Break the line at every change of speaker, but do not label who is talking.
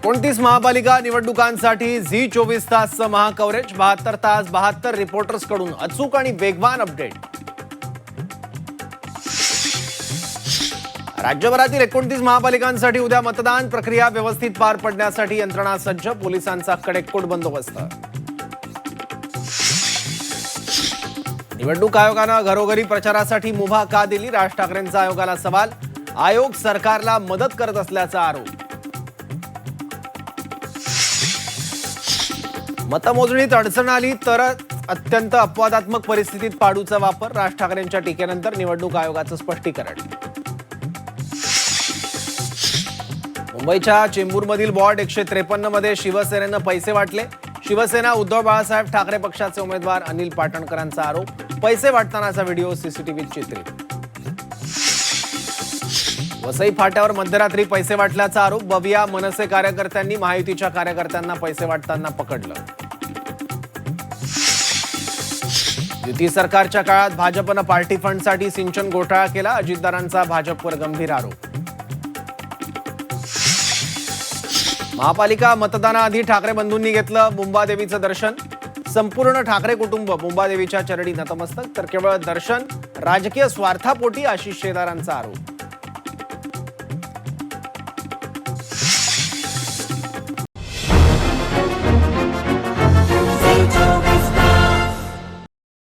29 महापालिका निवडणुकांसाठी झी 24 तासचं महाकव्हरेज 72 तास 72 रिपोर्टर्स कडून अचूक आणि वेगवान अपडेट। राज्यभरातील 29 महापालिकांसाठी उद्या मतदान प्रक्रिया व्यवस्थित पार पडण्यासाठी यंत्रणा सज्ज, पोलिसांचा कडेकोट बंदोबस्त। निवडणूक आयोगानं घरोघरी प्रचारासाठी मुभा का दिली, राज ठाकरेंचा आयोगाला सवाल। आयोग सरकारला मदत करत असल्याचा आरोप। मतमोजणीत अडचण आली तर अत्यंत अपवादात्मक परिस्थितीत पाडूचा वापर, राज ठाकरेंच्या टीकेनंतर निवडणूक आयोगाचं स्पष्टीकरण। मुंबईच्या चेंबूरमधील वॉर्ड 153 मध्ये शिवसेनेनं पैसे वाटले। शिवसेना उद्धव बाळासाहेब ठाकरे पक्षाचे उमेदवार अनिल पाटणकरांचा आरोप, पैसे वाटतानाचा व्हिडिओ सीसीटीव्हीत चित्रित। वसई फाट्यावर मध्यरात्री पैसे वाटल्याचा आरोप, बविया मनसे कार्यकर्त्यांनी महायुतीच्या कार्यकर्त्यांना पैसे वाटताना पकडलं। युती सरकारच्या काळात भाजपनं पार्टी फंडसाठी सिंचन घोटाळा केला, अजितदारांचा भाजपवर गंभीर आरोप। महापालिका मतदानाआधी ठाकरे बंधूंनी घेतलं मुंबादेवीचं दर्शन, संपूर्ण ठाकरे कुटुंब मुंबादेवीच्या चरणी नतमस्तक, तर केवळ दर्शन राजकीय स्वार्थापोटी, आशिष शेलारांचा आरोप।